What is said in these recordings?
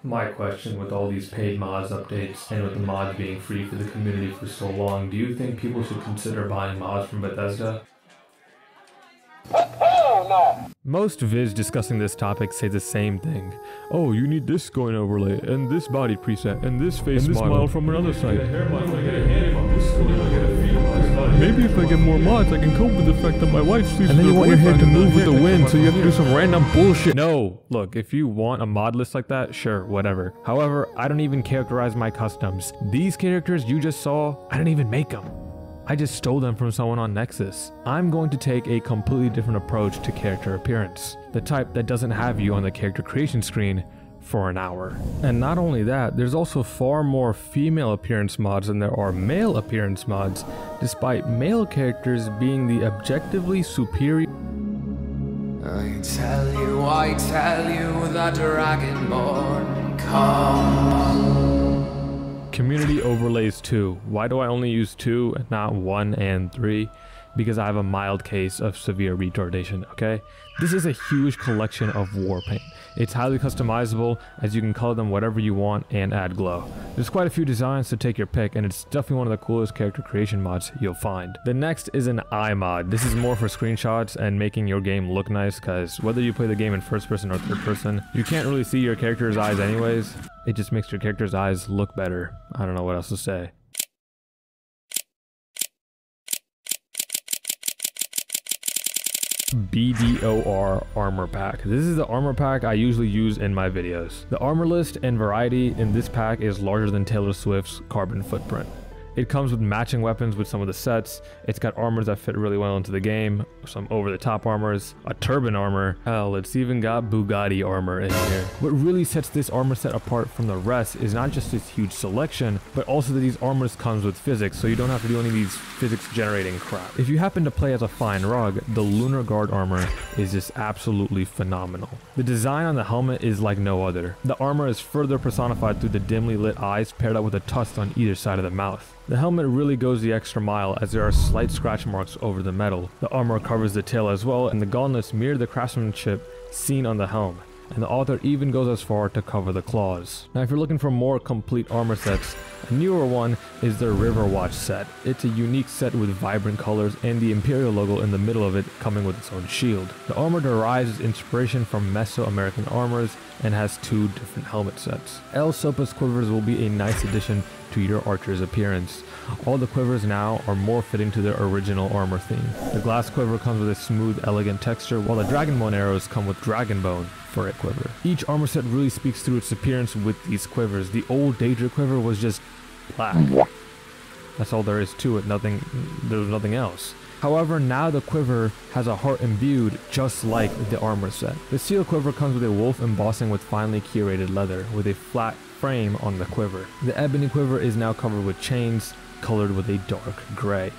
My question, with all these paid mods updates and with the mods being free for the community for so long, do you think people should consider buying mods from Bethesda? Hell no! Most vids discussing this topic say the same thing. Oh, you need this scoring overlay, and this body preset, and this face model from another site. Maybe if I get more mods, I can cope with the fact that my wife sleeps. And then you want your head to move with the wind, so you have to do some random bullshit. No, look, if you want a mod list like that, sure, whatever. However, I don't even characterize my customs. These characters you just saw, I didn't even make them. I just stole them from someone on Nexus. I'm going to take a completely different approach to character appearance, the type that doesn't have you on the character creation screen for an hour. And not only that, there's also far more female appearance mods than there are male appearance mods, despite male characters being the objectively superior. I tell you, the Dragonborn comes. Community overlays 2. Why do I only use 2 and not 1 and 3? Because I have a mild case of severe retardation, okay? This is a huge collection of war paint. It's highly customizable, as you can color them whatever you want and add glow. There's quite a few designs to take your pick, and it's definitely one of the coolest character creation mods you'll find. The next is an eye mod. This is more for screenshots and making your game look nice, because whether you play the game in first person or third person, you can't really see your character's eyes anyways. It just makes your character's eyes look better. I don't know what else to say. BDOR armor pack. This is the armor pack I usually use in my videos. The armor list and variety in this pack is larger than Taylor Swift's carbon footprint. It comes with matching weapons with some of the sets. It's got armors that fit really well into the game, some over-the-top armors, a turban armor. Hell, it's even got Bugatti armor in here. What really sets this armor set apart from the rest is not just this huge selection, but also that these armors comes with physics, so you don't have to do any of these physics generating crap. If you happen to play as a fine rug, the Lunar guard armor is just absolutely phenomenal. The design on the helmet is like no other. The armor is further personified through the dimly lit eyes paired up with a tusk on either side of the mouth. The helmet really goes the extra mile, as there are slight scratch marks over the metal. The armor covers the tail as well, and the gauntlets mirror the craftsmanship seen on the helm. And the author even goes as far to cover the claws. Now if you're looking for more complete armor sets, a newer one is their Riverwatch set. It's a unique set with vibrant colors and the Imperial logo in the middle of it coming with its own shield. The armor derives its inspiration from Mesoamerican armors and has 2 different helmet sets. El Sopa's quivers will be a nice addition to your archer's appearance. All the quivers now are more fitting to their original armor theme. The glass quiver comes with a smooth, elegant texture, while the Dragonbone arrows come with Dragonbone for a quiver. Each armor set really speaks through its appearance with these quivers. The old Daedric quiver was just black. That's all there is to it, there was nothing else. However, now the quiver has a heart imbued, just like the armor set. The seal quiver comes with a wolf embossing with finely curated leather, with a flat frame on the quiver. The ebony quiver is now covered with chains, colored with a dark gray.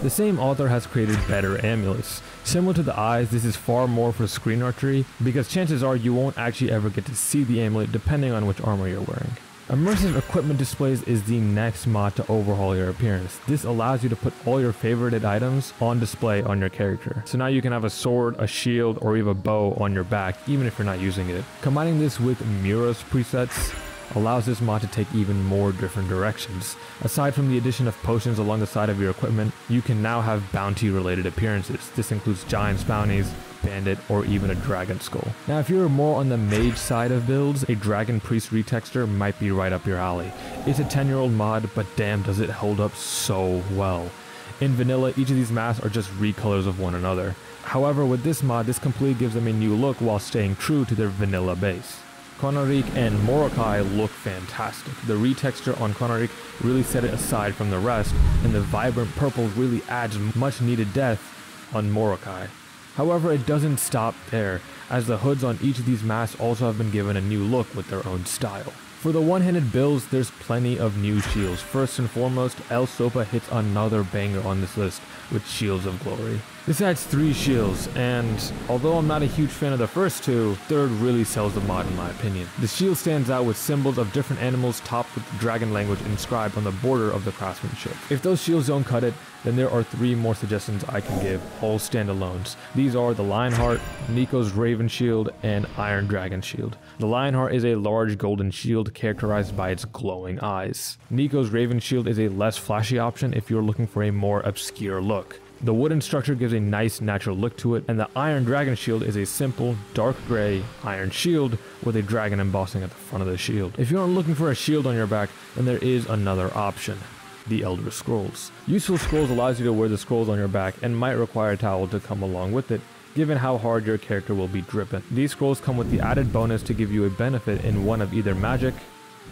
The same author has created better amulets. Similar to the eyes, this is far more for screen archery, because chances are you won't actually ever get to see the amulet depending on which armor you're wearing. Immersive equipment displays is the next mod to overhaul your appearance. This allows you to put all your favorited items on display on your character. So now you can have a sword, a shield, or even a bow on your back, even if you're not using it. Combining this with Mura's presets allows this mod to take even more different directions. Aside from the addition of potions along the side of your equipment, you can now have bounty related appearances. This includes giants bounties, bandit, or even a dragon skull. Now if you're more on the mage side of builds, a dragon priest retexture might be right up your alley. It's a 10-year-old mod, but damn does it hold up so well. In vanilla, each of these masks are just recolors of one another. However, with this mod, this completely gives them a new look while staying true to their vanilla base. Konarrik and Morokai look fantastic. The retexture on Konarrik really set it aside from the rest, and the vibrant purple really adds much needed depth on Morokai. However, it doesn't stop there, as the hoods on each of these masks also have been given a new look with their own style. For the one-handed builds, there's plenty of new shields. First and foremost, El Sopa hits another banger on this list with Shields of Glory. This adds 3 shields, and although I'm not a huge fan of the first 2, third really sells the mod in my opinion. The shield stands out with symbols of different animals topped with the dragon language inscribed on the border of the craftsmanship. If those shields don't cut it, then there are 3 more suggestions I can give, all standalones. These are the Lionheart, Nicos Raven Shield, and Iron Dragon Shield. The Lionheart is a large golden shield characterized by its glowing eyes. Nicos Raven Shield is a less flashy option if you're looking for a more obscure look. The wooden structure gives a nice natural look to it, and the Iron Dragon Shield is a simple, dark gray iron shield with a dragon embossing at the front of the shield. If you aren't looking for a shield on your back, then there is another option. The Elder Scrolls. Useful Scrolls allows you to wear the scrolls on your back and might require a towel to come along with it, given how hard your character will be dripping. These scrolls come with the added bonus to give you a benefit in one of either magic,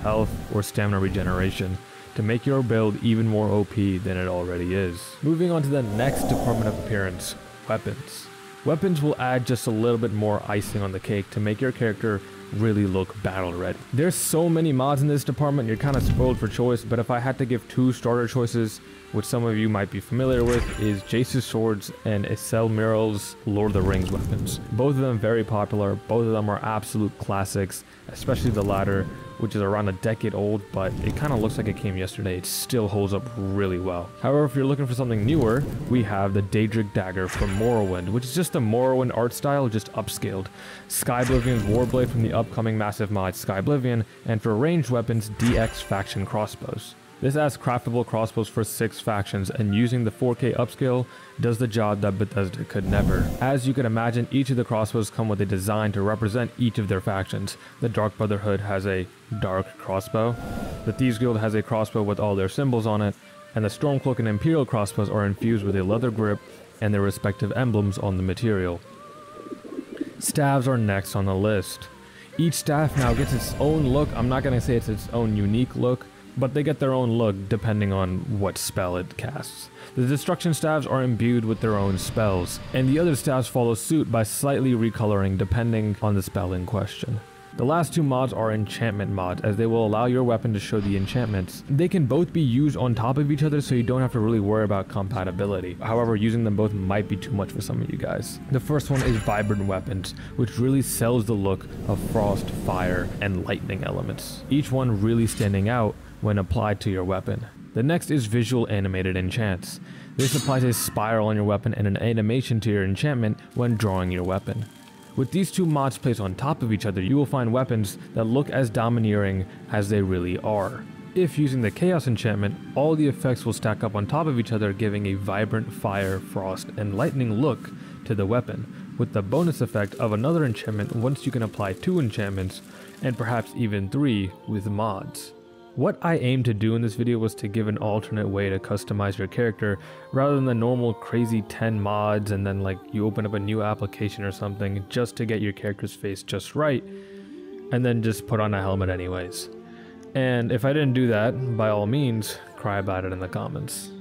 health, or stamina regeneration, to make your build even more OP than it already is. Moving on to the next department of appearance, weapons. Weapons will add just a little bit more icing on the cake to make your character really look battle ready. There's so many mods in this department, you're kind of spoiled for choice, but if I had to give 2 starter choices, which some of you might be familiar with, is Jaysus Swords and Isel Mural's Lord of the Rings weapons. Both of them very popular, both of them are absolute classics, especially the latter, which is around a decade old, but it kind of looks like it came yesterday. It still holds up really well. However, if you're looking for something newer, we have the Daedric Dagger from Morrowind, which is just the Morrowind art style, just upscaled. Skyblivion's Warblade from the upcoming massive mod Skyblivion, and for ranged weapons, DX Faction Crossbows. This adds craftable crossbows for 6 factions, and using the 4K upscale does the job that Bethesda could never. As you can imagine, each of the crossbows come with a design to represent each of their factions. The Dark Brotherhood has a dark crossbow, the Thieves Guild has a crossbow with all their symbols on it, and the Stormcloak and Imperial crossbows are infused with a leather grip and their respective emblems on the material. Staves are next on the list. Each staff now gets its own look. I'm not going to say it's its own unique look, but they get their own look depending on what spell it casts. The destruction staves are imbued with their own spells, and the other staves follow suit by slightly recoloring depending on the spell in question. The last 2 mods are enchantment mods, as they will allow your weapon to show the enchantments. They can both be used on top of each other, so you don't have to really worry about compatibility. However, using them both might be too much for some of you guys. The first one is Vibrant Weapons, which really sells the look of frost, fire, and lightning elements, each one really standing out when applied to your weapon. The next is Visual Animated Enchants. This applies a spiral on your weapon and an animation to your enchantment when drawing your weapon. With these 2 mods placed on top of each other, you will find weapons that look as domineering as they really are. If using the Chaos enchantment, all the effects will stack up on top of each other, giving a vibrant fire, frost, and lightning look to the weapon, with the bonus effect of another enchantment once you can apply 2 enchantments, and perhaps even 3 with mods. What I aimed to do in this video was to give an alternate way to customize your character rather than the normal crazy 10 mods and then like you open up a new application or something just to get your character's face just right and then just put on a helmet anyways. And if I didn't do that, by all means, cry about it in the comments.